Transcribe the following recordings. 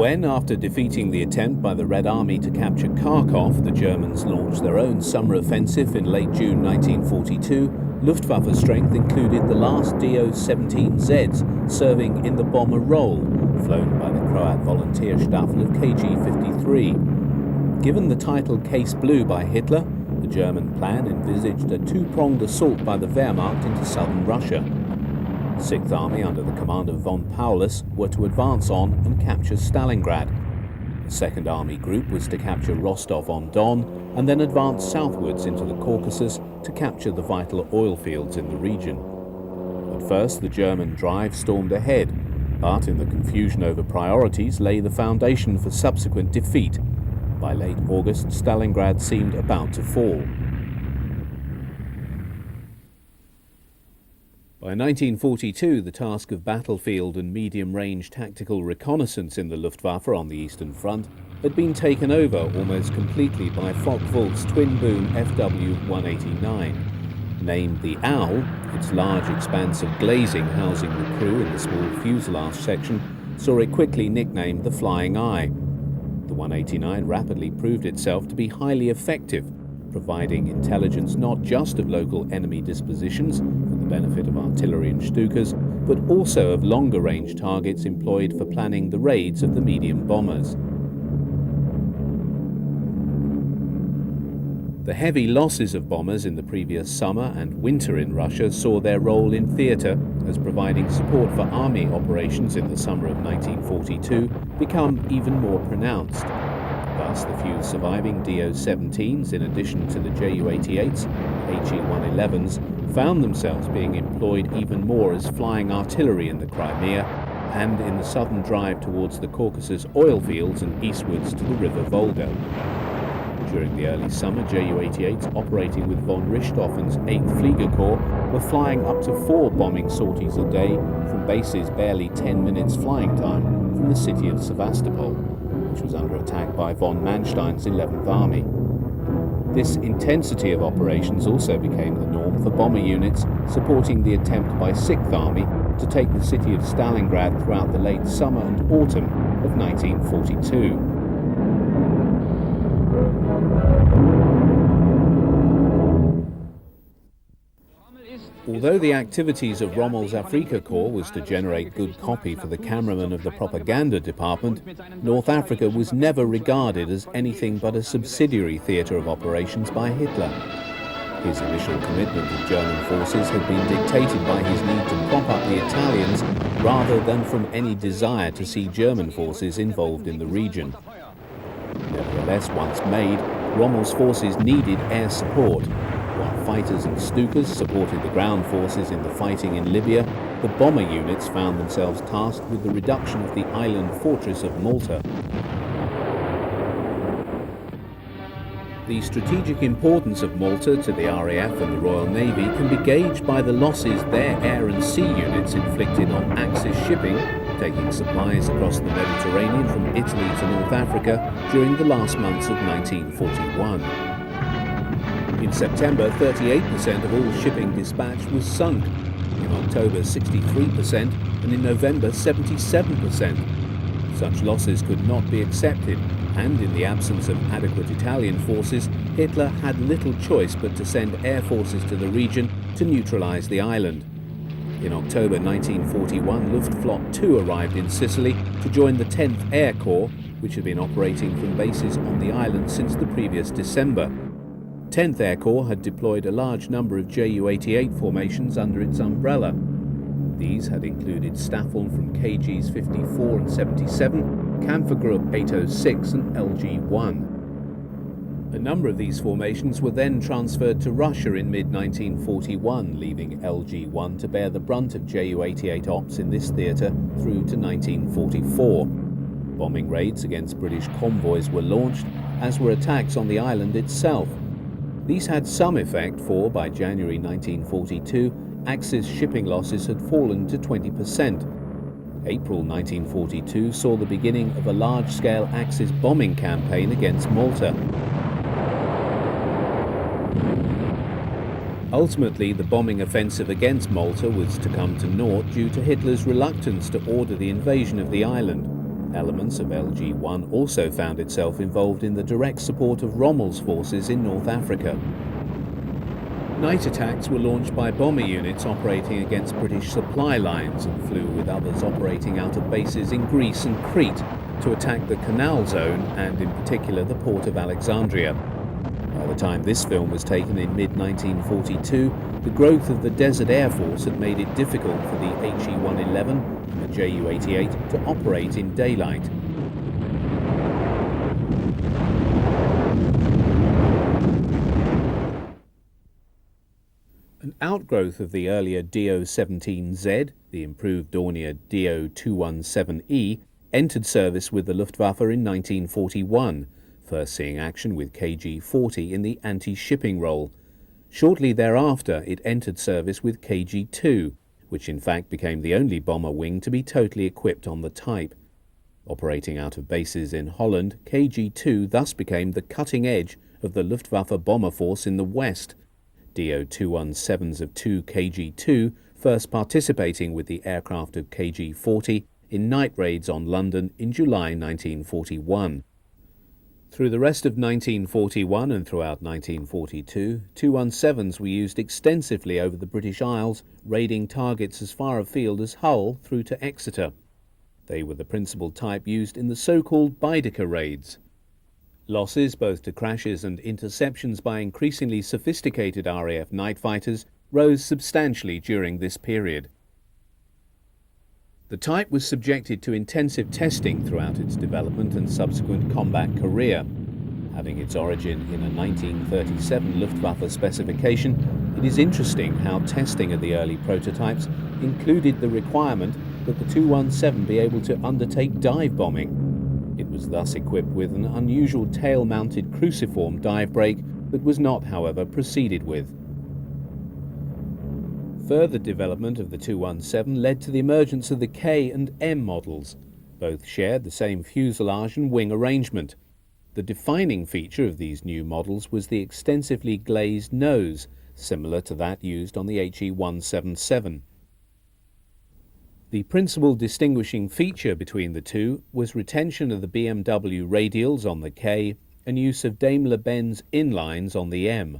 When, after defeating the attempt by the Red Army to capture Kharkov, the Germans launched their own summer offensive in late June 1942, Luftwaffe strength included the last Do-17Zs serving in the bomber role, flown by the Croat volunteer Staffel of KG-53. Given the title Case Blue by Hitler, the German plan envisaged a two-pronged assault by the Wehrmacht into southern Russia. The 6th Army, under the command of von Paulus, were to advance on and capture Stalingrad. The 2nd Army Group was to capture Rostov-on-Don and then advance southwards into the Caucasus to capture the vital oil fields in the region. At first, the German drive stormed ahead, but in the confusion over priorities lay the foundation for subsequent defeat. By late August, Stalingrad seemed about to fall. By 1942, the task of battlefield and medium-range tactical reconnaissance in the Luftwaffe on the Eastern Front had been taken over almost completely by Focke-Wulf's twin-boom FW-189. Named the Owl, its large expanse of glazing housing the crew in the small fuselage section saw it quickly nicknamed the Flying Eye. The 189 rapidly proved itself to be highly effective, providing intelligence not just of local enemy dispositions for the benefit of artillery and Stukas, but also of longer-range targets employed for planning the raids of the medium bombers. The heavy losses of bombers in the previous summer and winter in Russia saw their role in theatre as providing support for army operations in the summer of 1942 become even more pronounced. Thus, the few surviving Do-17s, in addition to the Ju-88s and He-111s, found themselves being employed even more as flying artillery in the Crimea and in the southern drive towards the Caucasus oil fields and eastwards to the River Volga. During the early summer, Ju-88s operating with von Richthofen's 8th Flieger Corps were flying up to 4 bombing sorties a day from bases barely 10 minutes flying time from the city of Sevastopol, which was under attack by von Manstein's 11th Army. This intensity of operations also became the norm for bomber units supporting the attempt by 6th Army to take the city of Stalingrad throughout the late summer and autumn of 1942. Although the activities of Rommel's Afrika Corps was to generate good copy for the cameraman of the propaganda department, North Africa was never regarded as anything but a subsidiary theatre of operations by Hitler. His initial commitment of German forces had been dictated by his need to prop up the Italians rather than from any desire to see German forces involved in the region. Nevertheless, once made, Rommel's forces needed air support. While fighters and Stukas supported the ground forces in the fighting in Libya, the bomber units found themselves tasked with the reduction of the island fortress of Malta. The strategic importance of Malta to the RAF and the Royal Navy can be gauged by the losses their air and sea units inflicted on Axis shipping, taking supplies across the Mediterranean from Italy to North Africa during the last months of 1941. In September, 38% of all shipping dispatched was sunk. In October, 63%, and in November, 77%. Such losses could not be accepted, and in the absence of adequate Italian forces, Hitler had little choice but to send air forces to the region to neutralize the island. In October 1941, Luftflotte 2 arrived in Sicily to join the 10th Air Corps, which had been operating from bases on the island since the previous December. 10th Air Corps had deployed a large number of Ju-88 formations under its umbrella. These had included Staffel from KGs 54 and 77, Kampfergruppe 806 and LG-1. A number of these formations were then transferred to Russia in mid-1941, leaving LG-1 to bear the brunt of Ju-88 ops in this theatre through to 1944. Bombing raids against British convoys were launched, as were attacks on the island itself. These had some effect, for by January 1942, Axis shipping losses had fallen to 20%. April 1942 saw the beginning of a large-scale Axis bombing campaign against Malta. Ultimately, the bombing offensive against Malta was to come to naught due to Hitler's reluctance to order the invasion of the island. Elements of LG-1 also found itself involved in the direct support of Rommel's forces in North Africa. Night attacks were launched by bomber units operating against British supply lines and flew with others operating out of bases in Greece and Crete to attack the Canal Zone and in particular the port of Alexandria. By the time this film was taken in mid-1942, the growth of the Desert Air Force had made it difficult for the HE-111 and the Ju-88 to operate in daylight. An outgrowth of the earlier Do-17Z, the improved Dornier Do-217E, entered service with the Luftwaffe in 1941, first seeing action with KG-40 in the anti-shipping role. Shortly thereafter, it entered service with KG-2, which in fact became the only bomber wing to be totally equipped on the type. Operating out of bases in Holland, KG-2 thus became the cutting edge of the Luftwaffe bomber force in the West. Do-217s of 2 KG-2 first participating with the aircraft of KG-40 in night raids on London in July 1941. Through the rest of 1941 and throughout 1942, 217s were used extensively over the British Isles, raiding targets as far afield as Hull through to Exeter. They were the principal type used in the so-called Baedeker raids. Losses both to crashes and interceptions by increasingly sophisticated RAF night fighters rose substantially during this period. The type was subjected to intensive testing throughout its development and subsequent combat career. Having its origin in a 1937 Luftwaffe specification, it is interesting how testing of the early prototypes included the requirement that the 217 be able to undertake dive bombing. It was thus equipped with an unusual tail-mounted cruciform dive brake that was not, however, proceeded with. Further development of the 217 led to the emergence of the K and M models. Both shared the same fuselage and wing arrangement. The defining feature of these new models was the extensively glazed nose, similar to that used on the HE-177. The principal distinguishing feature between the two was retention of the BMW radials on the K and use of Daimler-Benz inlines on the M.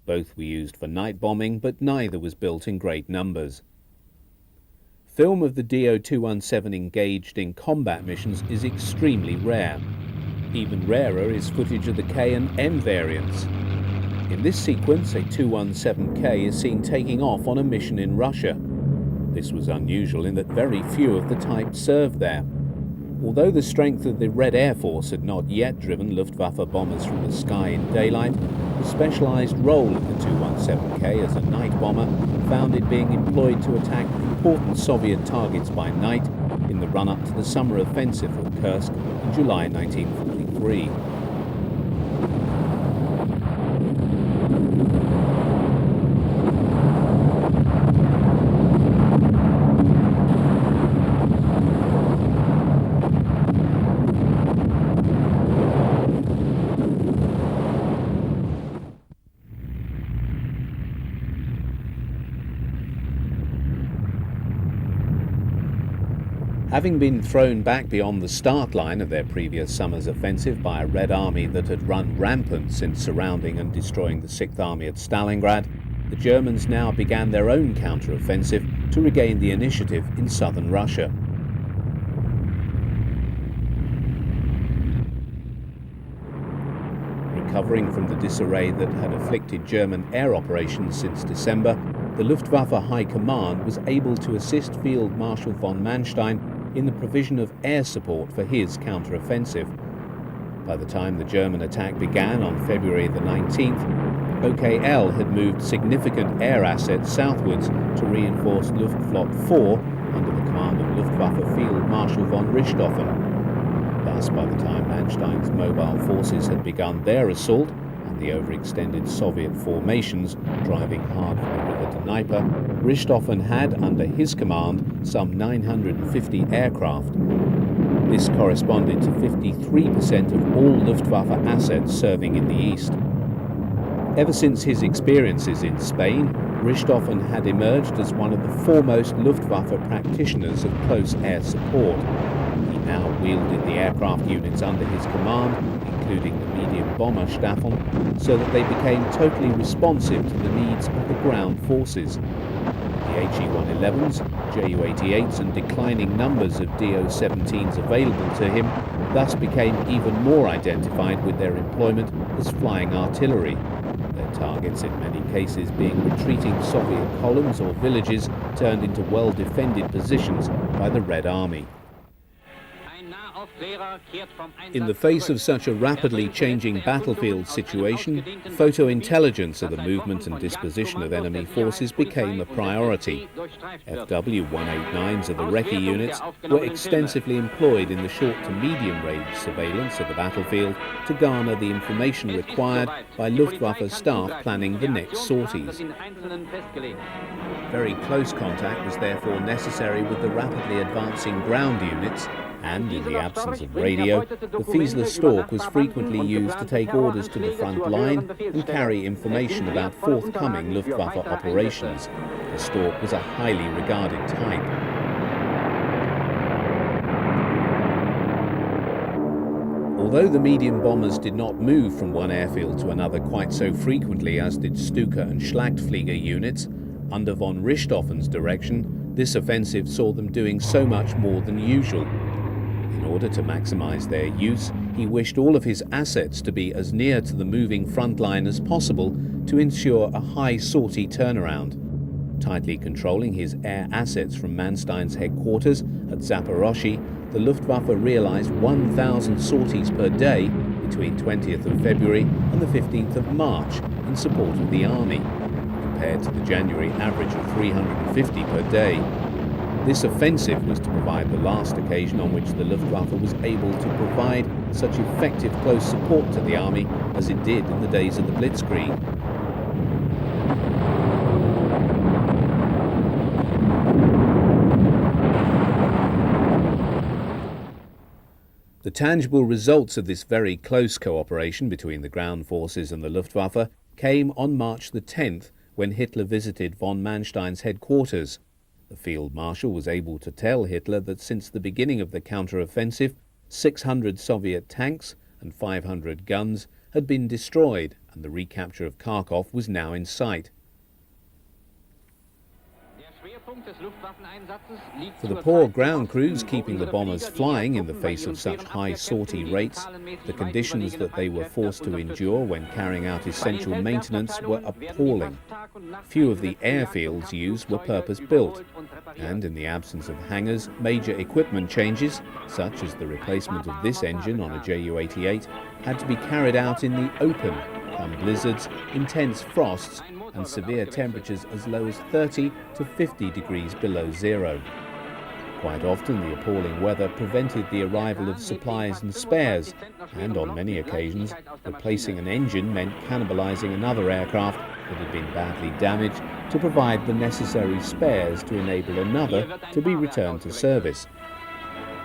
Both were used for night bombing, but neither was built in great numbers. Film of the Do-217 engaged in combat missions is extremely rare. Even rarer is footage of the K and M variants. In this sequence, a 217K is seen taking off on a mission in Russia. This was unusual in that very few of the type served there. Although the strength of the Red Air Force had not yet driven Luftwaffe bombers from the sky in daylight, the specialized role of the 217K as a night bomber found it being employed to attack important Soviet targets by night in the run-up to the summer offensive of Kursk in July 1943. Having been thrown back beyond the start line of their previous summer's offensive by a Red Army that had run rampant since surrounding and destroying the 6th Army at Stalingrad, the Germans now began their own counter-offensive to regain the initiative in southern Russia. Recovering from the disarray that had afflicted German air operations since December, the Luftwaffe High Command was able to assist Field Marshal von Manstein in the provision of air support for his counter-offensive. By the time the German attack began on February the 19th, OKL had moved significant air assets southwards to reinforce Luftflotte 4 under the command of Luftwaffe Field Marshal von Richthofen. Thus, by the time Manstein's mobile forces had begun their assault, and the overextended Soviet formations driving hard for the river Dnieper, Richthofen had, under his command, some 950 aircraft. This corresponded to 53% of all Luftwaffe assets serving in the east. Ever since his experiences in Spain, Richthofen had emerged as one of the foremost Luftwaffe practitioners of close air support. He now wielded the aircraft units under his command, including the medium bomber Staffel, so that they became totally responsive to the needs of the ground forces. The HE-111s, Ju-88s and declining numbers of Do-17s available to him thus became even more identified with their employment as flying artillery, their targets in many cases being retreating Soviet columns or villages turned into well-defended positions by the Red Army. In the face of such a rapidly changing battlefield situation, photo intelligence of the movement and disposition of enemy forces became a priority. FW-189s of the Recce units were extensively employed in the short to medium range surveillance of the battlefield to garner the information required by Luftwaffe staff planning the next sorties. Very close contact was therefore necessary with the rapidly advancing ground units, and in the absence of radio, the Fiesler Stork was frequently used to take orders to the front line and carry information about forthcoming Luftwaffe operations. The Stork was a highly regarded type. Although the medium bombers did not move from one airfield to another quite so frequently as did Stuka and Schlachtflieger units, under von Richthofen's direction, this offensive saw them doing so much more than usual. In order to maximize their use, he wished all of his assets to be as near to the moving front line as possible to ensure a high sortie turnaround. Tightly controlling his air assets from Manstein's headquarters at Zaporozhye, the Luftwaffe realized 1,000 sorties per day between 20th of February and the 15th of March in support of the army, compared to the January average of 350 per day. This offensive was to provide the last occasion on which the Luftwaffe was able to provide such effective close support to the army as it did in the days of the Blitzkrieg. The tangible results of this very close cooperation between the ground forces and the Luftwaffe came on March the 10th, when Hitler visited von Manstein's headquarters. The Field Marshal was able to tell Hitler that since the beginning of the counter-offensive, 600 Soviet tanks and 500 guns had been destroyed, and the recapture of Kharkov was now in sight. For the poor ground crews keeping the bombers flying in the face of such high sortie rates, the conditions that they were forced to endure when carrying out essential maintenance were appalling. Few of the airfields used were purpose-built, and in the absence of hangars, major equipment changes, such as the replacement of this engine on a Ju-88, had to be carried out in the open, come blizzards, intense frosts, and severe temperatures as low as 30 to 50 degrees below zero. Quite often the appalling weather prevented the arrival of supplies and spares, and on many occasions replacing an engine meant cannibalizing another aircraft that had been badly damaged to provide the necessary spares to enable another to be returned to service.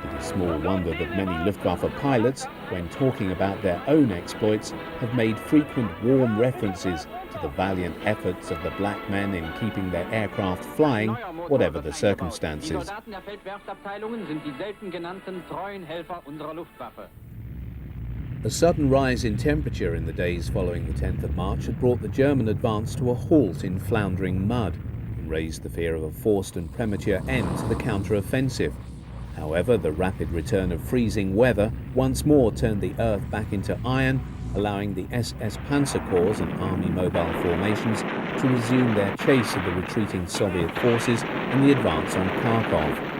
It is small wonder that many Luftwaffe pilots, when talking about their own exploits, have made frequent warm references to the valiant efforts of the black men in keeping their aircraft flying, whatever the circumstances. A sudden rise in temperature in the days following the 10th of March had brought the German advance to a halt in floundering mud and raised the fear of a forced and premature end to the counter-offensive. However, the rapid return of freezing weather once more turned the earth back into iron, allowing the SS Panzer Corps and Army mobile formations to resume their chase of the retreating Soviet forces and the advance on Kharkov.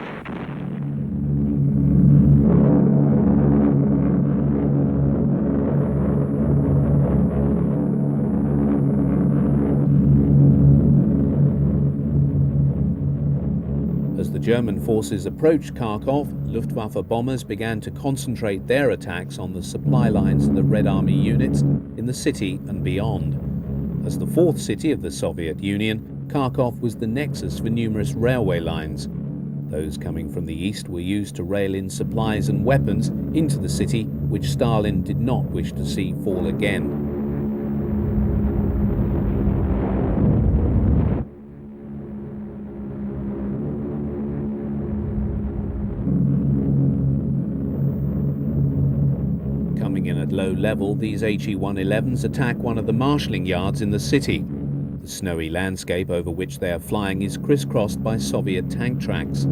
As the German forces approached Kharkov, Luftwaffe bombers began to concentrate their attacks on the supply lines of the Red Army units in the city and beyond. As the fourth city of the Soviet Union, Kharkov was the nexus for numerous railway lines. Those coming from the east were used to rail in supplies and weapons into the city, which Stalin did not wish to see fall again. Flying in at low level, these HE-111s attack one of the marshalling yards in the city. The snowy landscape over which they are flying is crisscrossed by Soviet tank tracks.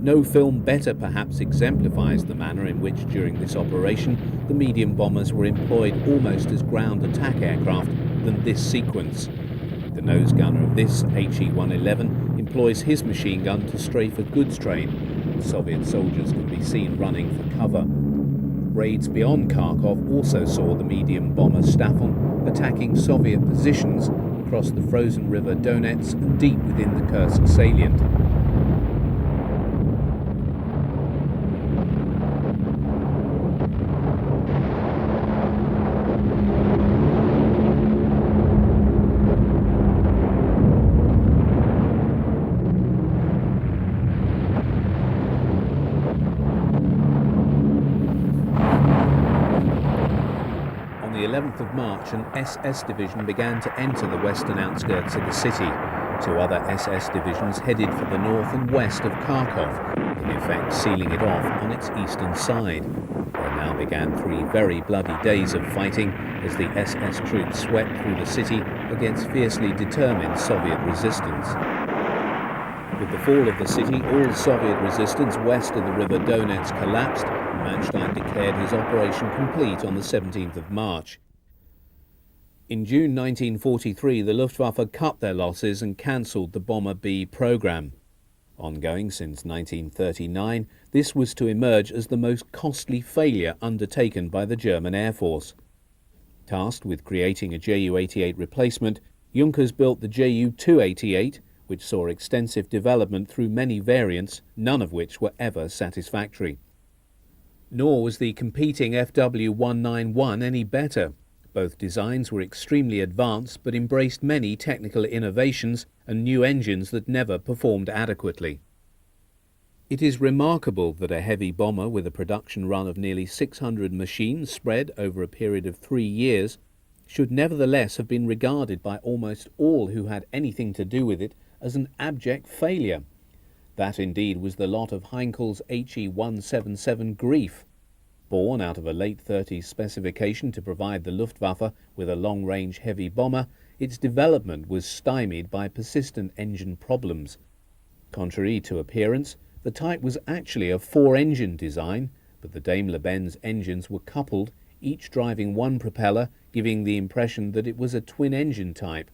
No film better perhaps exemplifies the manner in which during this operation the medium bombers were employed almost as ground attack aircraft than this sequence. The nose gunner of this HE-111 employs his machine gun to strafe a goods train. Soviet soldiers can be seen running for cover. Raids beyond Kharkov also saw the medium bomber Stafon attacking Soviet positions across the frozen river Donets and deep within the Kursk salient. On the 11th of March, an SS division began to enter the western outskirts of the city. Two other SS divisions headed for the north and west of Kharkov, in effect sealing it off on its eastern side. There now began 3 very bloody days of fighting as the SS troops swept through the city against fiercely determined Soviet resistance. With the fall of the city, all Soviet resistance west of the river Donets collapsed, and Manstein declared his operation complete on the 17th of March. In June 1943, the Luftwaffe cut their losses and cancelled the Bomber B program. Ongoing since 1939, this was to emerge as the most costly failure undertaken by the German Air Force. Tasked with creating a Ju-88 replacement, Junkers built the Ju-288, which saw extensive development through many variants, none of which were ever satisfactory. Nor was the competing FW-191 any better. Both designs were extremely advanced but embraced many technical innovations and new engines that never performed adequately. It is remarkable that a heavy bomber with a production run of nearly 600 machines spread over a period of 3 years should nevertheless have been regarded by almost all who had anything to do with it as an abject failure. That indeed was the lot of Heinkel's HE-177 Grief. Born out of a late 30s specification to provide the Luftwaffe with a long-range heavy bomber, its development was stymied by persistent engine problems. Contrary to appearance, the type was actually a 4-engine design, but the Daimler-Benz engines were coupled, each driving one propeller, giving the impression that it was a twin-engine type.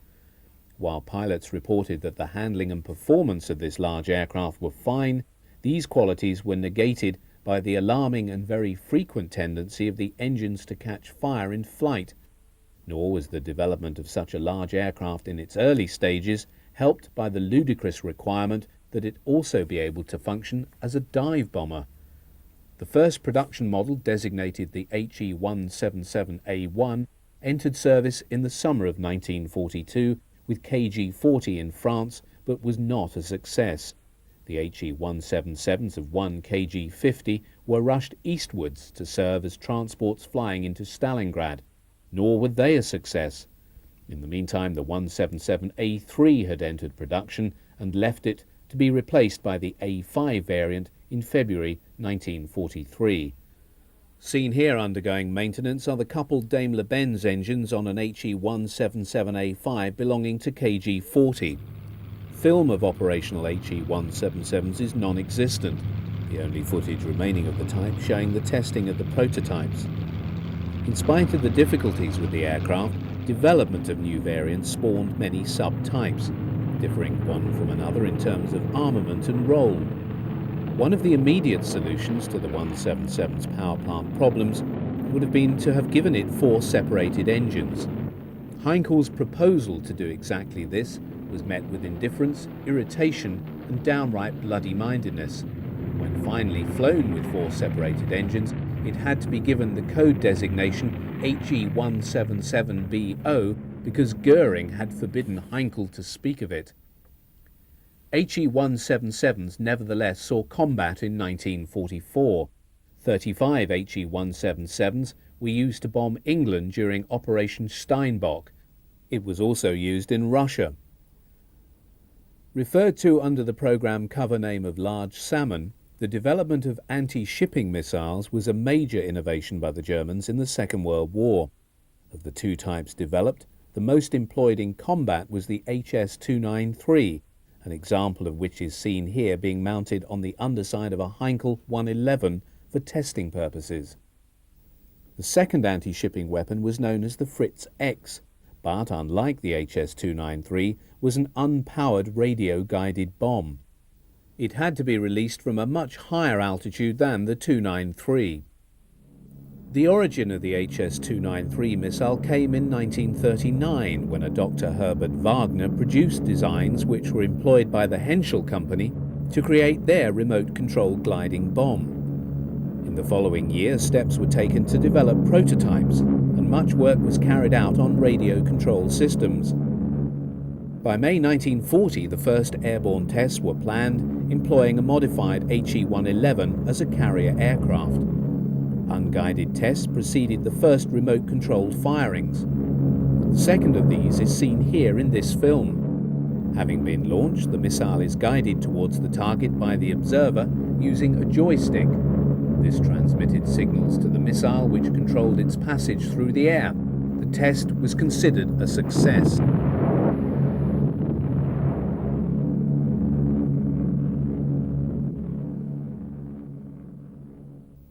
While pilots reported that the handling and performance of this large aircraft were fine, these qualities were negated by the alarming and very frequent tendency of the engines to catch fire in flight. Nor was the development of such a large aircraft in its early stages helped by the ludicrous requirement that it also be able to function as a dive bomber. The first production model, designated the HE-177A1, entered service in the summer of 1942 with KG-40 in France, but was not a success. The HE-177s of 1 KG-50 were rushed eastwards to serve as transports flying into Stalingrad, nor were they a success. In the meantime, the 177A3 had entered production and left it to be replaced by the A5 variant in February 1943. Seen here undergoing maintenance are the coupled Daimler-Benz engines on an HE-177A5 belonging to KG-40. Film of operational HE-177s is non-existent, the only footage remaining of the type showing the testing of the prototypes. In spite of the difficulties with the aircraft, development of new variants spawned many sub-types, differing one from another in terms of armament and role. One of the immediate solutions to the 177's power plant problems would have been to have given it 4 separated engines. Heinkel's proposal to do exactly this was met with indifference, irritation and downright bloody-mindedness. When finally flown with 4 separated engines, it had to be given the code designation HE-177BO because Goering had forbidden Heinkel to speak of it. HE-177s nevertheless saw combat in 1944. 35 HE-177s were used to bomb England during Operation Steinbock. It was also used in Russia. Referred to under the program cover name of Large Salmon, The development of anti-shipping missiles was a major innovation by the Germans in the Second World War. Of the two types developed, the most employed in combat was the HS-293, an example of which is seen here being mounted on the underside of a Heinkel 111 for testing purposes. The second anti-shipping weapon was known as the Fritz X, but unlike the HS-293, was an unpowered radio-guided bomb. It had to be released from a much higher altitude than the 293. The origin of the HS-293 missile came in 1939 when a Dr. Herbert Wagner produced designs which were employed by the Henschel Company to create their remote-controlled gliding bomb. In the following year, steps were taken to develop prototypes, and much work was carried out on radio-controlled systems. By May 1940, the first airborne tests were planned, employing a modified HE-111 as a carrier aircraft. Unguided tests preceded the first remote-controlled firings. The second of these is seen here in this film. Having been launched, the missile is guided towards the target by the observer using a joystick. This transmitted signals to the missile, which controlled its passage through the air. The test was considered a success.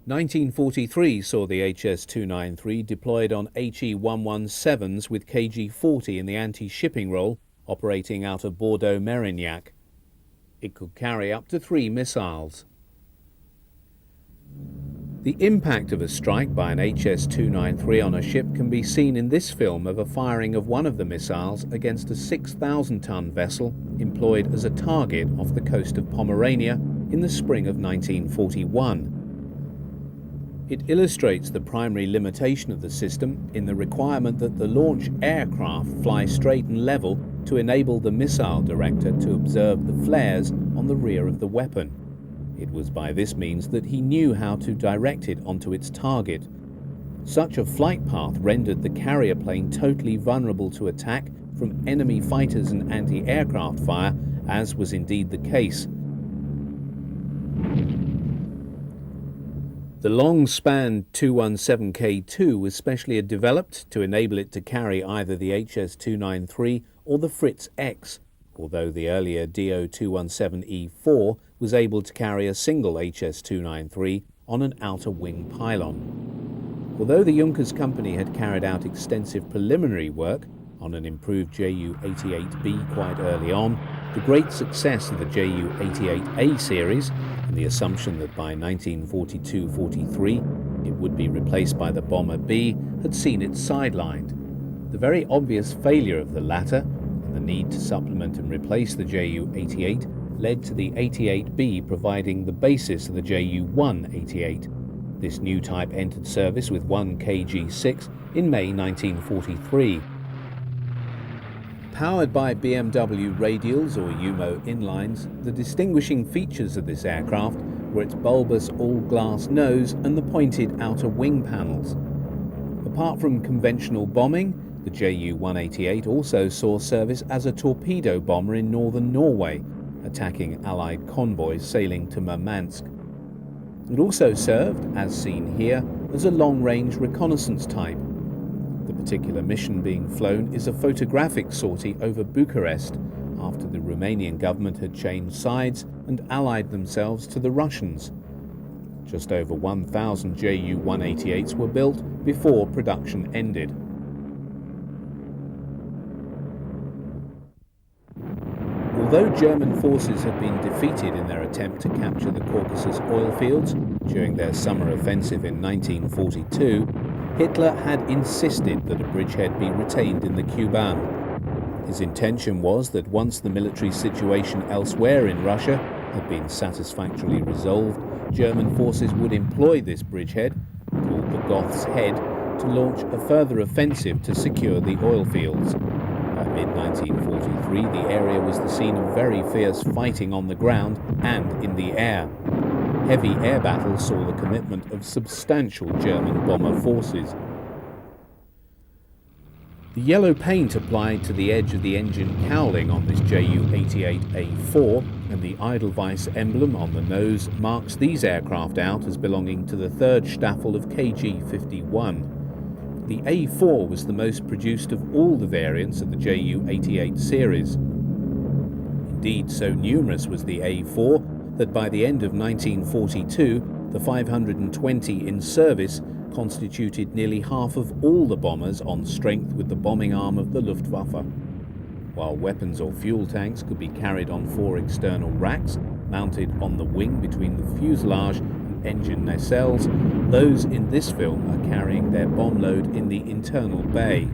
1943 saw the HS-293 deployed on HE-117s with KG-40 in the anti-shipping role, operating out of Bordeaux-Mérignac. It could carry up to 3 missiles. The impact of a strike by an HS-293 on a ship can be seen in this film of a firing of one of the missiles against a 6,000-ton vessel employed as a target off the coast of Pomerania in the spring of 1941. It illustrates the primary limitation of the system in the requirement that the launch aircraft fly straight and level to enable the missile director to observe the flares on the rear of the weapon. It was by this means that he knew how to direct it onto its target. Such a flight path rendered the carrier plane totally vulnerable to attack from enemy fighters and anti-aircraft fire, as was indeed the case. The long-span 217K2 was specially developed to enable it to carry either the HS-293 or the Fritz X, although the earlier DO-217E4 was able to carry a single HS-293 on an outer wing pylon. Although the Junkers Company had carried out extensive preliminary work on an improved Ju-88B quite early on, the great success of the Ju-88A series and the assumption that by 1942-43 it would be replaced by the Bomber B had seen it sidelined. The very obvious failure of the latter and the need to supplement and replace the Ju-88 led to the 88B providing the basis of the Ju-188. This new type entered service with 1 KG-6 in May 1943. Powered by BMW radials or UMO inlines, the distinguishing features of this aircraft were its bulbous all-glass nose and the pointed outer wing panels. Apart from conventional bombing, the Ju-188 also saw service as a torpedo bomber in northern Norway, attacking Allied convoys sailing to Murmansk. It also served, as seen here, as a long-range reconnaissance type. The particular mission being flown is a photographic sortie over Bucharest after the Romanian government had changed sides and allied themselves to the Russians. Just over 1,000 Ju-188s were built before production ended. Although German forces had been defeated in their attempt to capture the Caucasus oil fields during their summer offensive in 1942, Hitler had insisted that a bridgehead be retained in the Kuban. His intention was that once the military situation elsewhere in Russia had been satisfactorily resolved, German forces would employ this bridgehead, called the Goth's Head, to launch a further offensive to secure the oil fields. By mid-1943, the area was the scene of very fierce fighting on the ground and in the air. Heavy air battles saw the commitment of substantial German bomber forces. The yellow paint applied to the edge of the engine cowling on this Ju-88A4 and the Edelweiss emblem on the nose marks these aircraft out as belonging to the 3rd Staffel of KG-51. The A4 was the most produced of all the variants of the Ju-88 series. Indeed, so numerous was the A4 that by the end of 1942, the 520 in service constituted nearly half of all the bombers on strength with the bombing arm of the Luftwaffe. While weapons or fuel tanks could be carried on 4 external racks mounted on the wing between the fuselage and engine nacelles, those in this film are carrying their bomb load in the internal bay.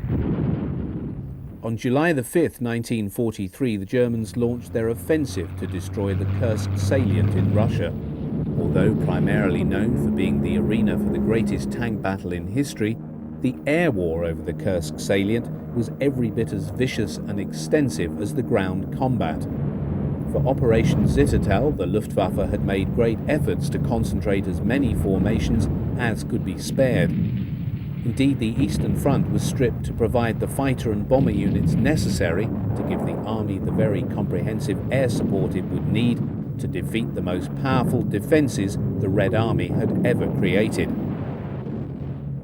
On July the 5th, 1943, the Germans launched their offensive to destroy the Kursk salient in Russia. Although primarily known for being the arena for the greatest tank battle in history, the air war over the Kursk salient was every bit as vicious and extensive as the ground combat. For Operation Zittertal, the Luftwaffe had made great efforts to concentrate as many formations as could be spared. Indeed, the Eastern Front was stripped to provide the fighter and bomber units necessary to give the Army the very comprehensive air support it would need to defeat the most powerful defences the Red Army had ever created.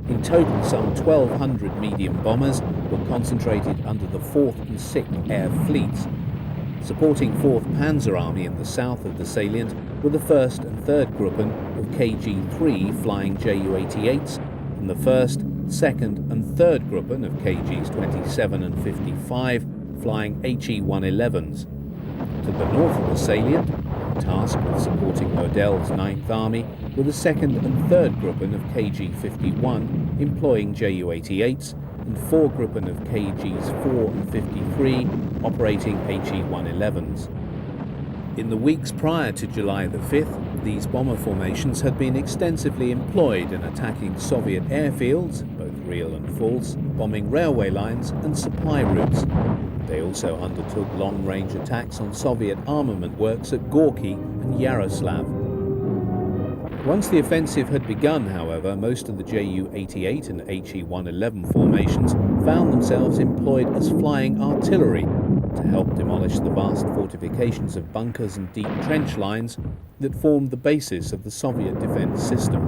In total, some 1,200 medium bombers were concentrated under the 4th and 6th Air Fleets. Supporting 4th Panzer Army in the south of the salient were the 1st and 3rd Gruppen of KG-3 flying Ju-88s and the 1st, 2nd and 3rd Gruppen of KGs 27 and 55 flying HE-111s. To the north of the salient, tasked with supporting Model's 9th Army, were the 2nd and 3rd Gruppen of KG-51 employing Ju-88s and 4 Gruppen of KGs 4 and 53 operating HE-111s. In the weeks prior to July the 5th, these bomber formations had been extensively employed in attacking Soviet airfields, both real and false, bombing railway lines and supply routes. They also undertook long-range attacks on Soviet armament works at Gorky and Yaroslav. Once the offensive had begun, however, most of the Ju-88 and HE-111 formations found themselves employed as flying artillery to help demolish the vast fortifications of bunkers and deep trench lines that formed the basis of the Soviet defense system.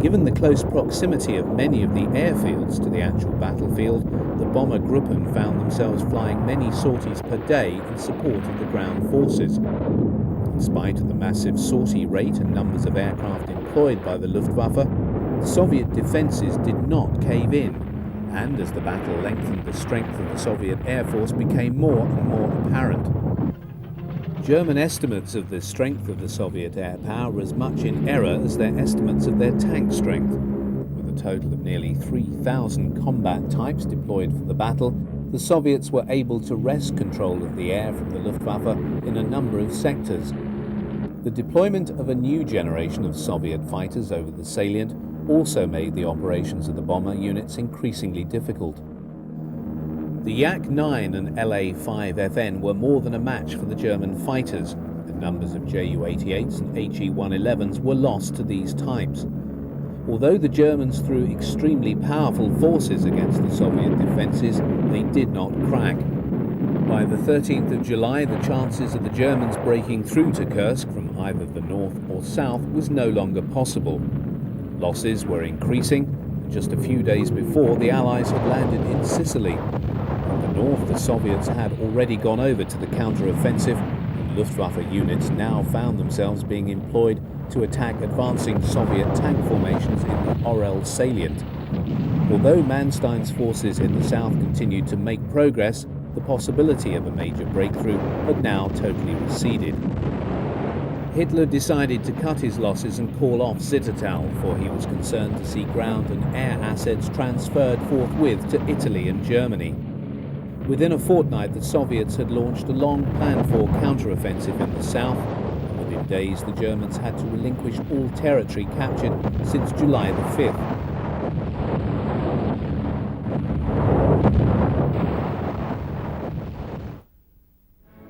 Given the close proximity of many of the airfields to the actual battlefield, the bomber Gruppen found themselves flying many sorties per day in support of the ground forces. In spite of the massive sortie rate and numbers of aircraft employed by the Luftwaffe, the Soviet defences did not cave in, and as the battle lengthened, the strength of the Soviet Air Force became more and more apparent. German estimates of the strength of the Soviet air power were as much in error as their estimates of their tank strength. With a total of nearly 3,000 combat types deployed for the battle, the Soviets were able to wrest control of the air from the Luftwaffe in a number of sectors. The deployment of a new generation of Soviet fighters over the salient also made the operations of the bomber units increasingly difficult. The Yak-9 and La-5FN were more than a match for the German fighters, and numbers of Ju-88s and HE-111s were lost to these types. Although the Germans threw extremely powerful forces against the Soviet defences, they did not crack. By the 13th of July, the chances of the Germans breaking through to Kursk from either the north or south was no longer possible. Losses were increasing, and just a few days before, the Allies had landed in Sicily. In the north, the Soviets had already gone over to the counter-offensive, and Luftwaffe units now found themselves being employed to attack advancing Soviet tank formations in the Orel salient. Although Manstein's forces in the south continued to make progress, the possibility of a major breakthrough had now totally receded. Hitler decided to cut his losses and call off Zittertal, for he was concerned to see ground and air assets transferred forthwith to Italy and Germany. Within a fortnight, the Soviets had launched a long-planned-for counter-offensive in the south, and within days the Germans had to relinquish all territory captured since July the 5th.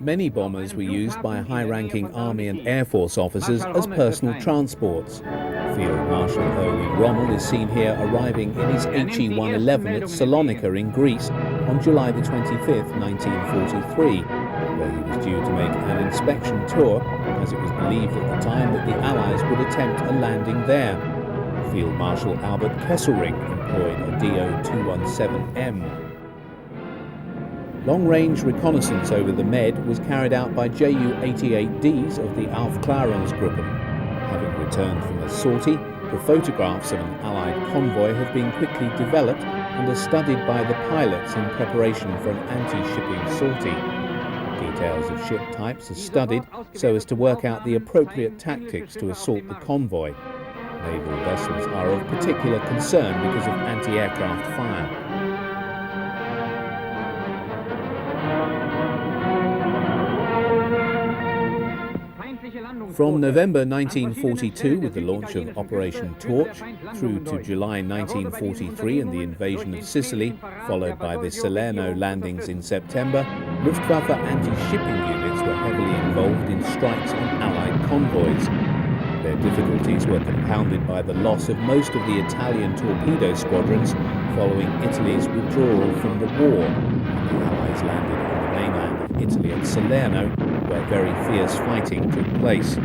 Many bombers were used by high-ranking Army and Air Force officers as personal transports. Field Marshal Erwin Rommel is seen here arriving in his HE-111 at Salonika in Greece on July the 25th, 1943, where he was due to make an inspection tour, as it was believed at the time that the Allies would attempt a landing there. Field Marshal Albert Kesselring employed a Do-217M. Long-range reconnaissance over the Med was carried out by Ju-88Ds of the Aufklärungsgruppen. Having returned from a sortie, the photographs of an Allied convoy have been quickly developed and are studied by the pilots in preparation for an anti-shipping sortie. Details of ship types are studied so as to work out the appropriate tactics to assault the convoy. Naval vessels are of particular concern because of anti-aircraft fire. From November 1942, with the launch of Operation Torch, through to July 1943 and the invasion of Sicily, followed by the Salerno landings in September, Luftwaffe anti-shipping units were heavily involved in strikes on Allied convoys. Their difficulties were compounded by the loss of most of the Italian torpedo squadrons following Italy's withdrawal from the war. The Allies landed on the mainland of Italy at Salerno, where very fierce fighting took place.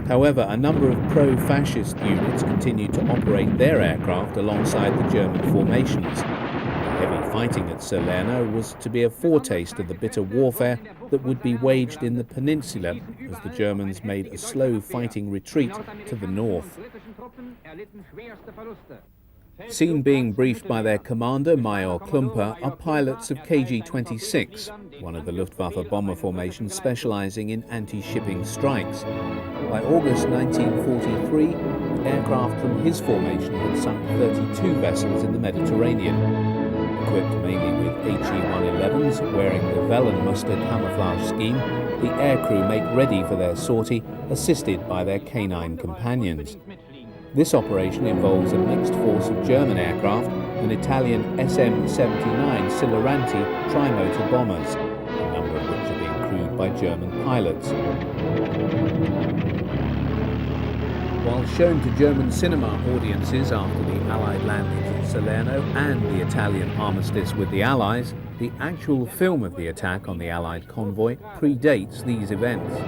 However, a number of pro-fascist units continued to operate their aircraft alongside the German formations. The heavy fighting at Salerno was to be a foretaste of the bitter warfare that would be waged in the peninsula as the Germans made a slow fighting retreat to the north. Seen being briefed by their commander, Major Klumper, are pilots of KG-26, one of the Luftwaffe bomber formations specializing in anti-shipping strikes. By August 1943, aircraft from his formation had sunk 32 vessels in the Mediterranean. Equipped mainly with HE-111s wearing the Wellenmustard camouflage scheme, the aircrew make ready for their sortie, assisted by their canine companions. This operation involves a mixed force of German aircraft and Italian SM-79 Siluranti trimotor bombers, a number of which are being crewed by German pilots. While shown to German cinema audiences after the Allied landings at Salerno and the Italian armistice with the Allies, the actual film of the attack on the Allied convoy predates these events.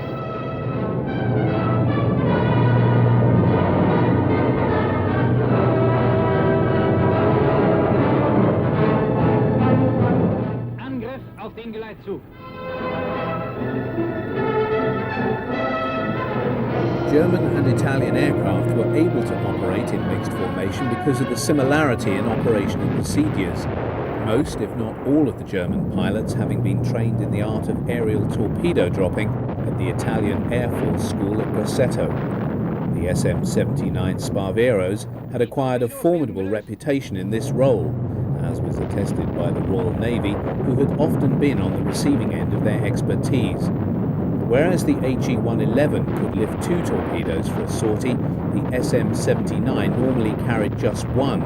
German and Italian aircraft were able to operate in mixed formation because of the similarity in operational procedures. Most, if not all, of the German pilots having been trained in the art of aerial torpedo dropping at the Italian Air Force School at Grosseto. The SM-79 Sparveros had acquired a formidable reputation in this role, as was attested by the Royal Navy, who had often been on the receiving end of their expertise. Whereas the HE-111 could lift 2 torpedoes for a sortie, the SM-79 normally carried just 1.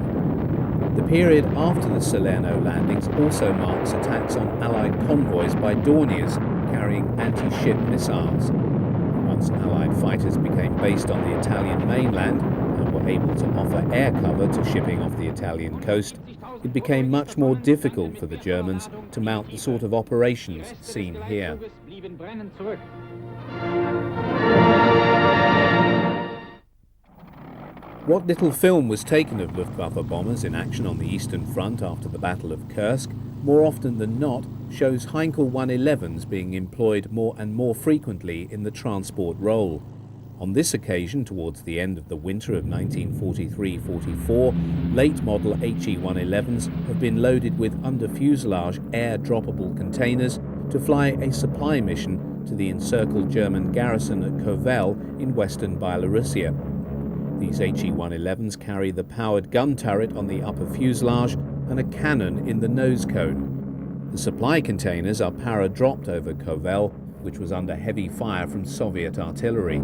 The period after the Salerno landings also marks attacks on Allied convoys by Dorniers carrying anti-ship missiles. Once Allied fighters became based on the Italian mainland and were able to offer air cover to shipping off the Italian coast, it became much more difficult for the Germans to mount the sort of operations seen here. What little film was taken of Luftwaffe bombers in action on the Eastern Front after the Battle of Kursk, more often than not, shows Heinkel 111s being employed more and more frequently in the transport role. On this occasion, towards the end of the winter of 1943-44, late model HE-111s have been loaded with under-fuselage air-droppable containers to fly a supply mission to the encircled German garrison at Kovel in western Byelorusia. These HE-111s carry the powered gun turret on the upper fuselage and a cannon in the nose cone. The supply containers are para-dropped over Kovel, which was under heavy fire from Soviet artillery.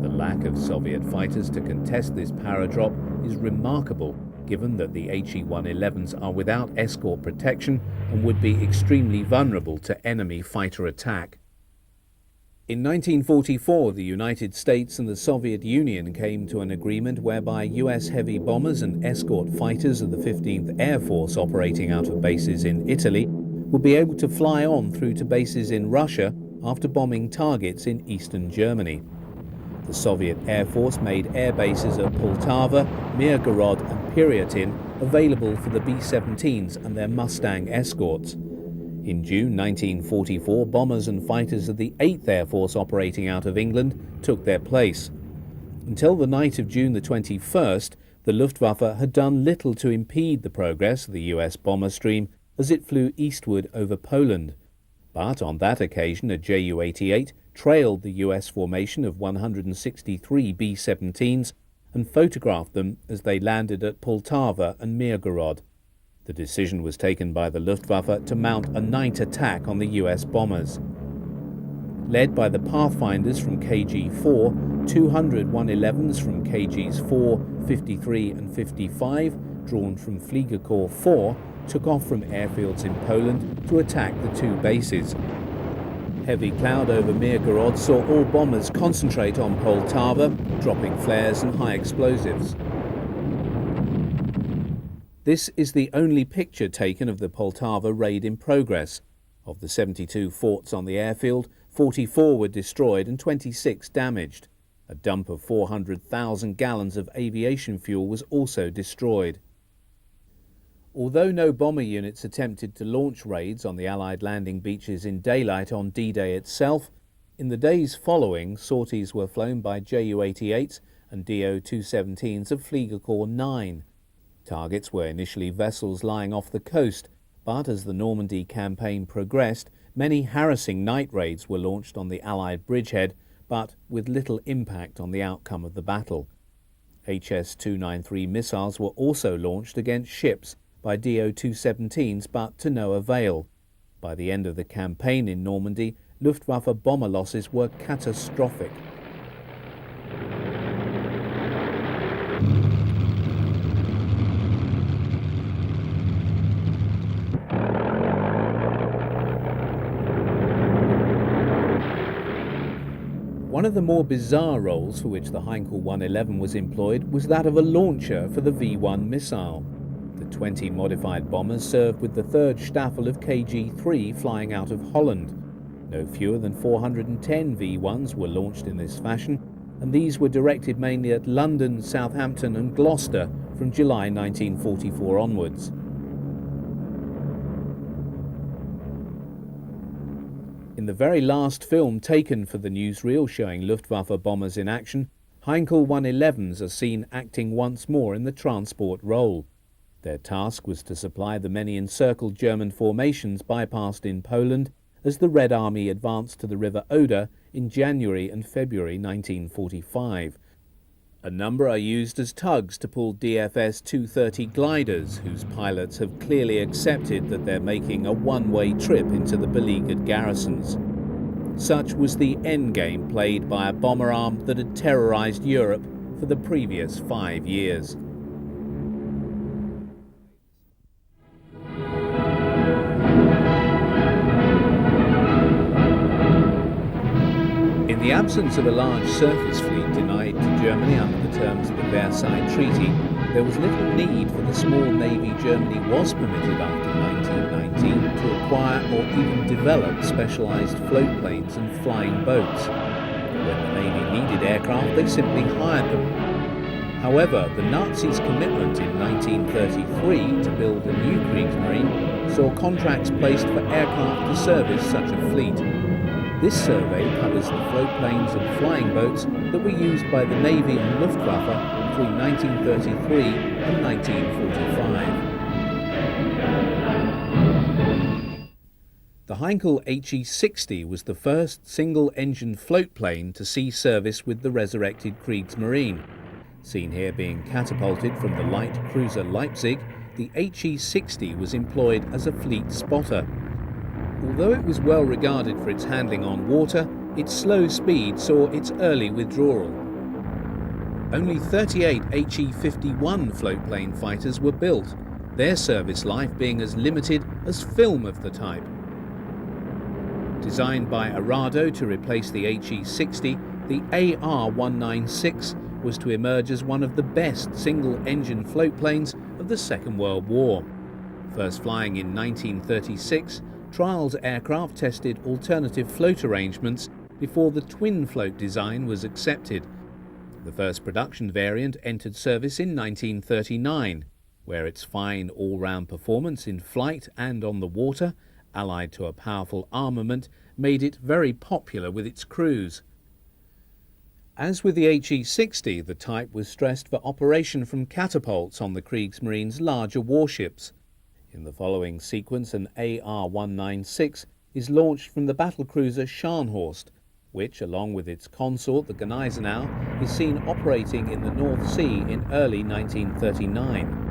The lack of Soviet fighters to contest this para-drop is remarkable, given that the HE-111s are without escort protection and would be extremely vulnerable to enemy fighter attack. In 1944, the United States and the Soviet Union came to an agreement whereby US heavy bombers and escort fighters of the 15th Air Force operating out of bases in Italy would be able to fly on through to bases in Russia after bombing targets in eastern Germany. The Soviet Air Force made air bases at Poltava, Mirgorod and Pyatyn available for the B-17s and their Mustang escorts. In June 1944, bombers and fighters of the 8th Air Force operating out of England took their place. Until the night of June the 21st, the Luftwaffe had done little to impede the progress of the US bomber stream as it flew eastward over Poland. But on that occasion, a Ju-88 trailed the US formation of 163 B-17s and photographed them as they landed at Poltava and Mirgorod. The decision was taken by the Luftwaffe to mount a night attack on the US bombers. Led by the Pathfinders from KG-4, 200 111s from KGs 4, 53 and 55, drawn from Fliegerkorps 4, took off from airfields in Poland to attack the two bases. Heavy cloud over Mirgorod saw all bombers concentrate on Poltava, dropping flares and high explosives. This is the only picture taken of the Poltava raid in progress. Of the 72 forts on the airfield, 44 were destroyed and 26 damaged. A dump of 400,000 gallons of aviation fuel was also destroyed. Although no bomber units attempted to launch raids on the Allied landing beaches in daylight on D-Day itself, in the days following, sorties were flown by Ju-88s and Do-217s of Fliegerkorps 9. Targets were initially vessels lying off the coast, but as the Normandy campaign progressed, many harassing night raids were launched on the Allied bridgehead, but with little impact on the outcome of the battle. HS-293 missiles were also launched against ships by Do-217s, but to no avail. By the end of the campaign in Normandy, Luftwaffe bomber losses were catastrophic. One of the more bizarre roles for which the Heinkel 111 was employed was that of a launcher for the V-1 missile. The 20 modified bombers served with the 3rd Staffel of KG-3 flying out of Holland. No fewer than 410 V-1s were launched in this fashion, and these were directed mainly at London, Southampton and Gloucester from July 1944 onwards. In the very last film taken for the newsreel showing Luftwaffe bombers in action, Heinkel 111s are seen acting once more in the transport role. Their task was to supply the many encircled German formations bypassed in Poland as the Red Army advanced to the River Oder in January and February 1945. A number are used as tugs to pull DFS-230 gliders, whose pilots have clearly accepted that they're making a one-way trip into the beleaguered garrisons. Such was the endgame played by a bomber arm that had terrorized Europe for the previous 5 years. In the absence of a large surface fleet denied to Germany under the terms of the Versailles Treaty, there was little need for the small navy Germany was permitted after 1919 to acquire or even develop specialized floatplanes and flying boats. When the navy needed aircraft, they simply hired them. However, the Nazis' commitment in 1933 to build a new Kriegsmarine saw contracts placed for aircraft to service such a fleet. This survey covers the floatplanes and flying boats that were used by the Navy and Luftwaffe between 1933 and 1945. The Heinkel HE-60 was the first single-engine floatplane to see service with the resurrected Kriegsmarine. Seen here being catapulted from the light cruiser Leipzig, the HE-60 was employed as a fleet spotter. Although it was well regarded for its handling on water, its slow speed saw its early withdrawal. Only 38 HE-51 floatplane fighters were built, their service life being as limited as film of the type. Designed by Arado to replace the HE-60, the AR-196 was to emerge as one of the best single-engine floatplanes of the Second World War. First flying in 1936, trials aircraft tested alternative float arrangements before the twin-float design was accepted. The first production variant entered service in 1939, where its fine all-round performance in flight and on the water, allied to a powerful armament, made it very popular with its crews. As with the HE-60, the type was stressed for operation from catapults on the Kriegsmarine's larger warships. In the following sequence, an AR-196 is launched from the battlecruiser Scharnhorst, which, along with its consort, the Gneisenau, is seen operating in the North Sea in early 1939.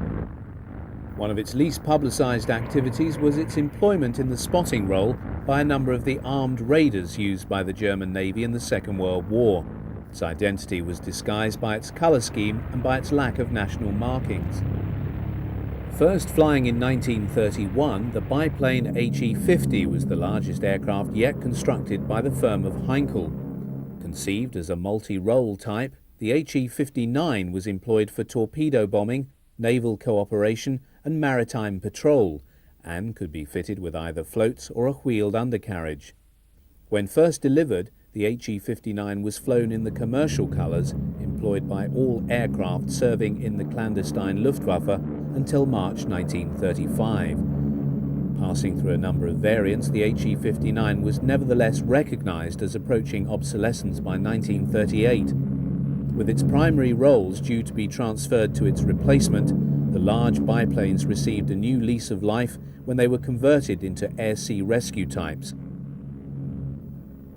One of its least publicised activities was its employment in the spotting role by a number of the armed raiders used by the German Navy in the Second World War. Its identity was disguised by its colour scheme and by its lack of national markings. First flying in 1931, the biplane HE-50 was the largest aircraft yet constructed by the firm of Heinkel. Conceived as a multi-role type, the HE-59 was employed for torpedo bombing, naval cooperation and maritime patrol, and could be fitted with either floats or a wheeled undercarriage. When first delivered, the HE-59 was flown in the commercial colours employed by all aircraft serving in the clandestine Luftwaffe until March 1935. Passing through a number of variants, the HE-59 was nevertheless recognised as approaching obsolescence by 1938. With its primary roles due to be transferred to its replacement, the large biplanes received a new lease of life when they were converted into air-sea rescue types.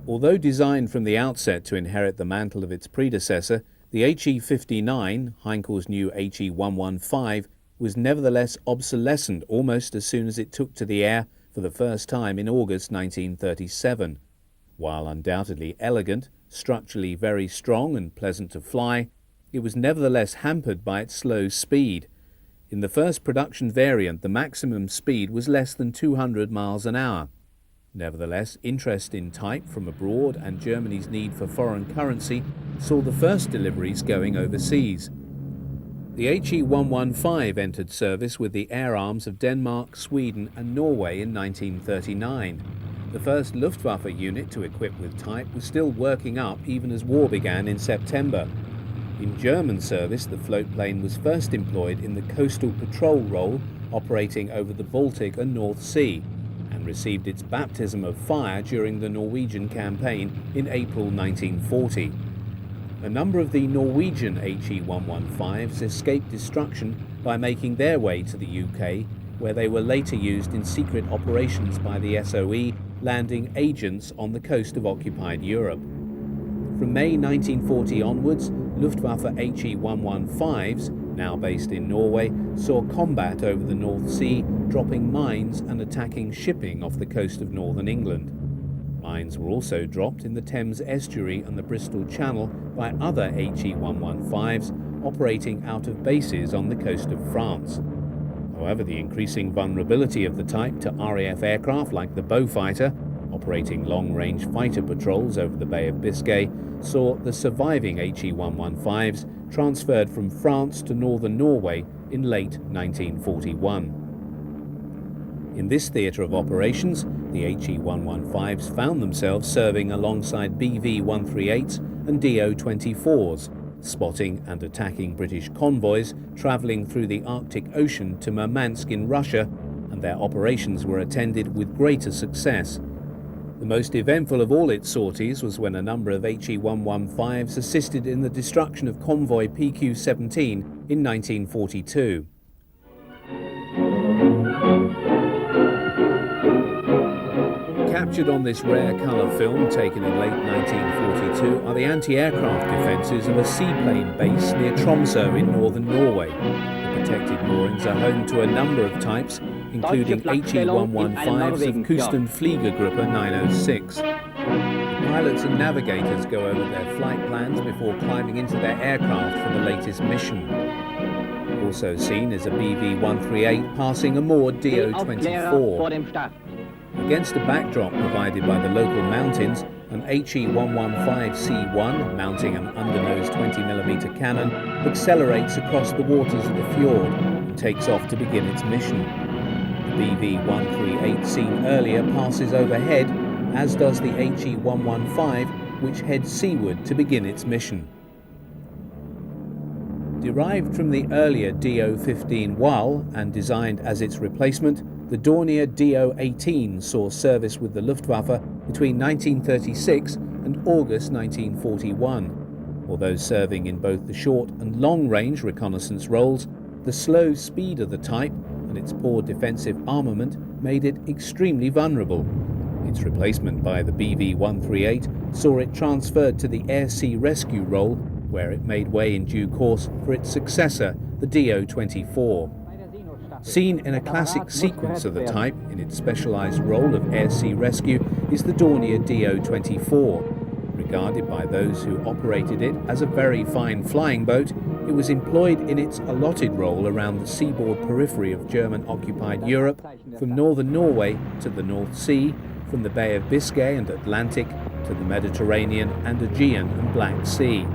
Although designed from the outset to inherit the mantle of its predecessor, the HE-59, Heinkel's new HE-115, was nevertheless obsolescent almost as soon as it took to the air for the first time in August 1937. While undoubtedly elegant, structurally very strong and pleasant to fly, it was nevertheless hampered by its slow speed. In the first production variant, the maximum speed was less than 200 miles an hour. Nevertheless, interest in type from abroad and Germany's need for foreign currency saw the first deliveries going overseas. The HE-115 entered service with the air arms of Denmark, Sweden and Norway in 1939. The first Luftwaffe unit to equip with type was still working up even as war began in September. In German service, the floatplane was first employed in the coastal patrol role, operating over the Baltic and North Sea, and received its baptism of fire during the Norwegian campaign in April 1940. A number of the Norwegian HE-115s escaped destruction by making their way to the UK, where they were later used in secret operations by the SOE, landing agents on the coast of occupied Europe. From May 1940 onwards, Luftwaffe HE-115s, now based in Norway, saw combat over the North Sea, dropping mines and attacking shipping off the coast of northern England. Mines were also dropped in the Thames estuary and the Bristol Channel by other HE-115s operating out of bases on the coast of France. However, the increasing vulnerability of the type to RAF aircraft like the Beaufighter, operating long-range fighter patrols over the Bay of Biscay, saw the surviving HE-115s transferred from France to northern Norway in late 1941. In this theatre of operations, the HE-115s found themselves serving alongside BV-138s and DO-24s, spotting and attacking British convoys travelling through the Arctic Ocean to Murmansk in Russia, and their operations were attended with greater success. The most eventful of all its sorties was when a number of HE-115s assisted in the destruction of convoy PQ-17 in 1942. Captured on this rare colour film taken in late 1942 are the anti-aircraft defences of a seaplane base near Tromsø in northern Norway. The protected moorings are home to a number of types, including HE-115s of Küstenfliegergruppe 906. The pilots and navigators go over their flight plans before climbing into their aircraft for the latest mission. Also seen is a BV-138 passing a moored DO-24. Against a backdrop provided by the local mountains, an HE-115C1, mounting an undernose 20mm cannon, accelerates across the waters of the fjord and takes off to begin its mission. The BV-138 seen earlier passes overhead, as does the HE-115, which heads seaward to begin its mission. Derived from the earlier Do-15 WAL and designed as its replacement, the Dornier Do-18 saw service with the Luftwaffe between 1936 and August 1941. Although serving in both the short and long-range reconnaissance roles, the slow speed of the type and its poor defensive armament made it extremely vulnerable. Its replacement by the BV-138 saw it transferred to the air-sea rescue role, where it made way in due course for its successor, the Do-24. Seen in a classic sequence of the type in its specialized role of air-sea rescue is the Dornier Do-24. Regarded by those who operated it as a very fine flying boat, it was employed in its allotted role around the seaboard periphery of German-occupied Europe, from northern Norway to the North Sea, from the Bay of Biscay and Atlantic to the Mediterranean and Aegean and Black Sea.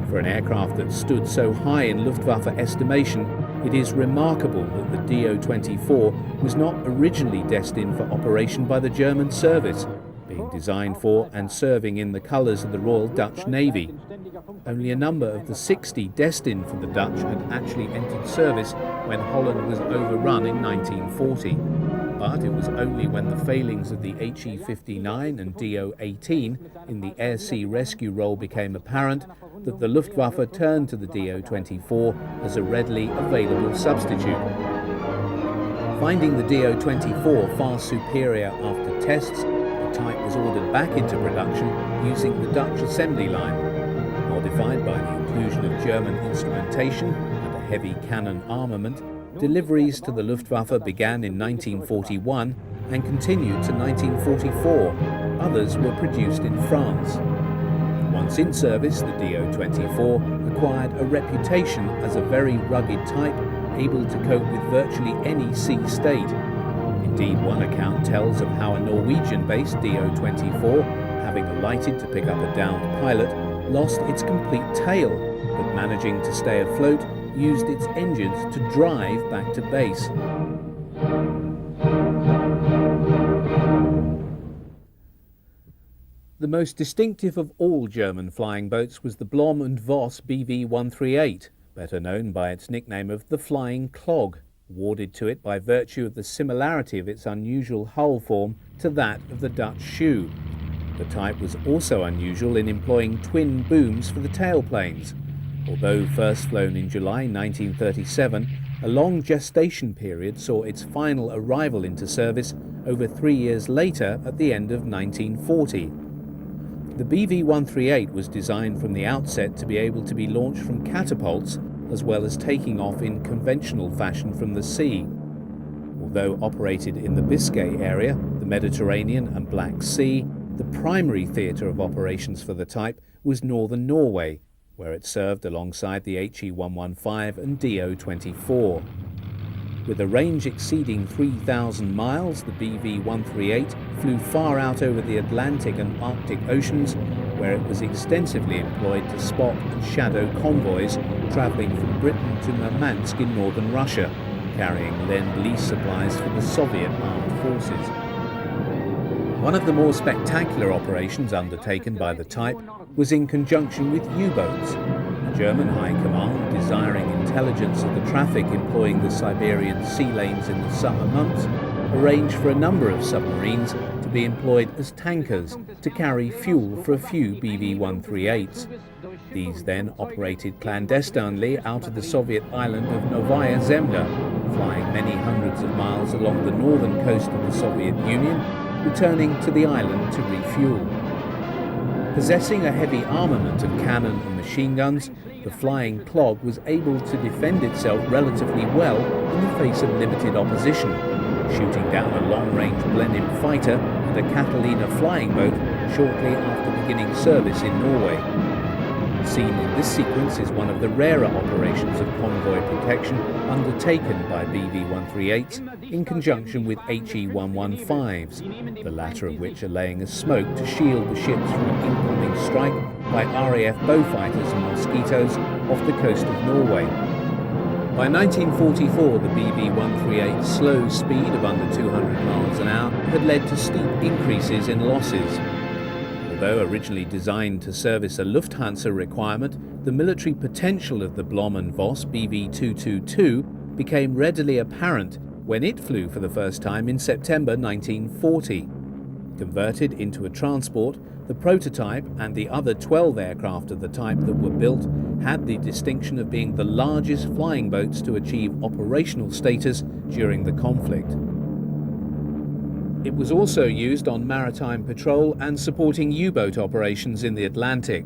For an aircraft that stood so high in Luftwaffe estimation, it is remarkable that the Do-24 was not originally destined for operation by the German service, being designed for and serving in the colours of the Royal Dutch Navy. Only a number of the 60 destined for the Dutch had actually entered service when Holland was overrun in 1940. But it was only when the failings of the HE-59 and Do-18 in the air-sea rescue role became apparent that the Luftwaffe turned to the Do-24 as a readily available substitute. Finding the Do-24 far superior after tests, the type was ordered back into production using the Dutch assembly line. Modified by the inclusion of German instrumentation and a heavy cannon armament, deliveries to the Luftwaffe began in 1941 and continued to 1944. Others were produced in France. Once in service, the Do-24 acquired a reputation as a very rugged type, able to cope with virtually any sea state. Indeed, one account tells of how a Norwegian-based Do-24, having alighted to pick up a downed pilot, lost its complete tail, but managing to stay afloat, used its engines to drive back to base. The most distinctive of all German flying boats was the Blohm & Voss BV-138, better known by its nickname of the Flying Clog, awarded to it by virtue of the similarity of its unusual hull form to that of the Dutch shoe. The type was also unusual in employing twin booms for the tailplanes. Although first flown in July 1937, a long gestation period saw its final arrival into service over 3 years later at the end of 1940. The BV-138 was designed from the outset to be able to be launched from catapults, as well as taking off in conventional fashion from the sea. Although operated in the Biscay area, the Mediterranean and Black Sea, the primary theatre of operations for the type was northern Norway, where it served alongside the HE-115 and Do-24. With a range exceeding 3,000 miles, the BV-138 flew far out over the Atlantic and Arctic Oceans, where it was extensively employed to spot and shadow convoys travelling from Britain to Murmansk in northern Russia, carrying Lend-Lease supplies for the Soviet armed forces. One of the more spectacular operations undertaken by the type was in conjunction with U-boats. The German High Command, desiring intelligence of the traffic employing the Siberian sea lanes in the summer months, arranged for a number of submarines to be employed as tankers to carry fuel for a few BV-138s. These then operated clandestinely out of the Soviet island of Novaya Zemlya, flying many hundreds of miles along the northern coast of the Soviet Union, returning to the island to refuel. Possessing a heavy armament of cannon and machine guns, the Flying Clog was able to defend itself relatively well in the face of limited opposition, shooting down a long-range Blenheim fighter and a Catalina flying boat shortly after beginning service in Norway. seen in this sequence is one of the rarer operations of convoy protection undertaken by BV-138s in conjunction with HE-115s, the latter of which are laying a smoke to shield the ships from an incoming strike by RAF Beaufighters and Mosquitoes off the coast of Norway. By 1944, the BV-138's slow speed of under 200 miles an hour had led to steep increases in losses. Although originally designed to service a Lufthansa requirement, the military potential of the Blohm & Voss BV-222 became readily apparent when it flew for the first time in September 1940. Converted into a transport, the prototype and the other 12 aircraft of the type that were built had the distinction of being the largest flying boats to achieve operational status during the conflict. It was also used on maritime patrol and supporting U-boat operations in the Atlantic.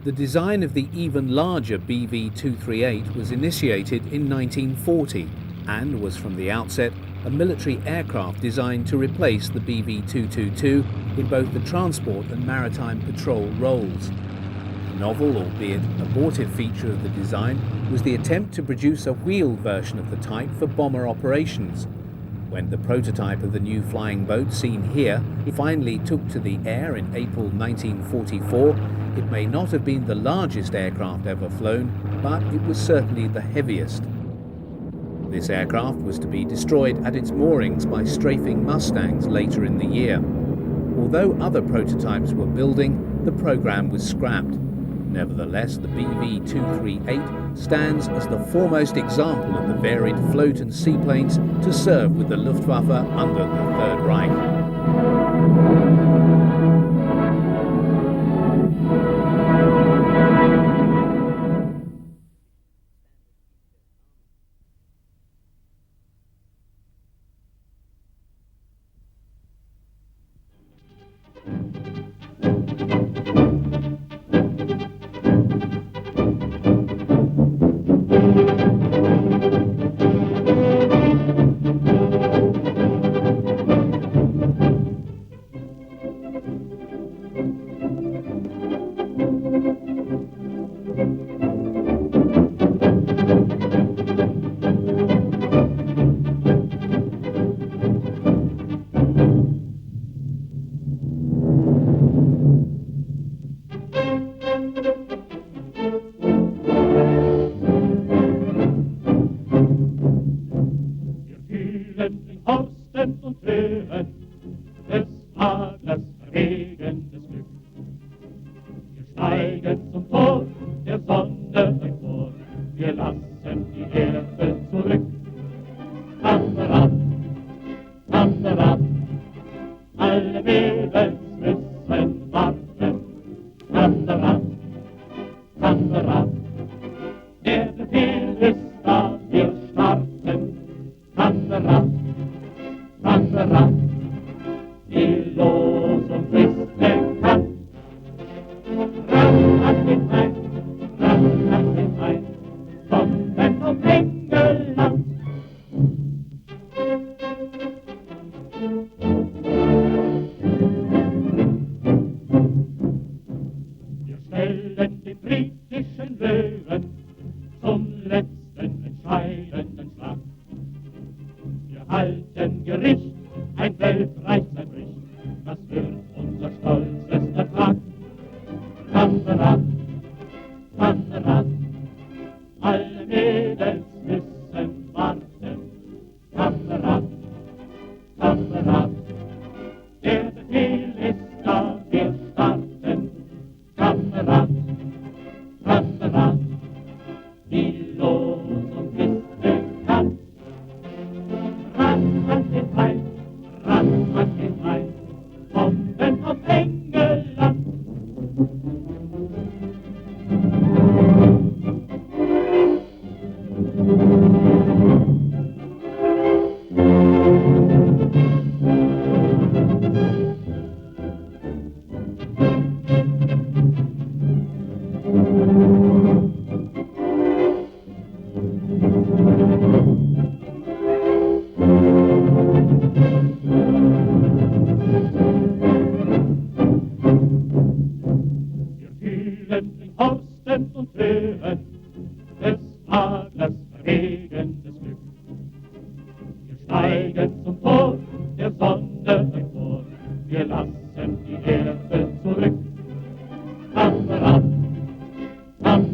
The design of the even larger BV-238 was initiated in 1940 and was from the outset a military aircraft designed to replace the BV-222 in both the transport and maritime patrol roles. A novel, albeit abortive feature of the design was the attempt to produce a wheeled version of the type for bomber operations. When the prototype of the new flying boat seen here finally took to the air in April 1944, it may not have been the largest aircraft ever flown, but it was certainly the heaviest. This aircraft was to be destroyed at its moorings by strafing Mustangs later in the year. Although other prototypes were building, the program was scrapped. Nevertheless, the BV-238 stands as the foremost example of the varied float and seaplanes to serve with the Luftwaffe under the Third Reich.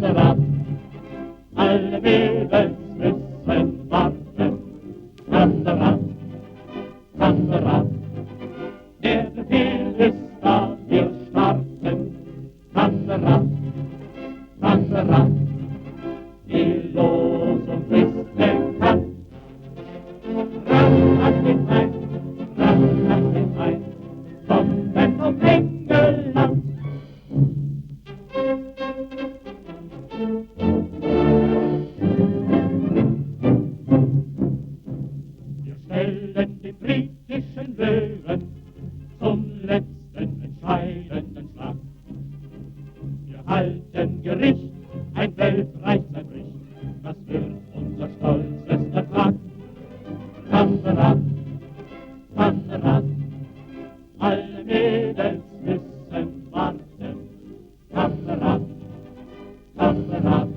Kamerad, alle Mädels müssen warten. Kamerad, Kamerad, der Befehl ist da, wir starten. Kamerad, Kamerad, die Losung ist bekannt. Ran an den Main, ran an den Main, kommen um England. Wir stellen den britischen Löwen zum letzten entscheidenden Schlag. Wir halten Gericht, ein Weltreich zerbricht, das wird unser stolzester Tag. Kamerad, Kamerad, alle Mädels müssen warten. Kamerad, Kamerad,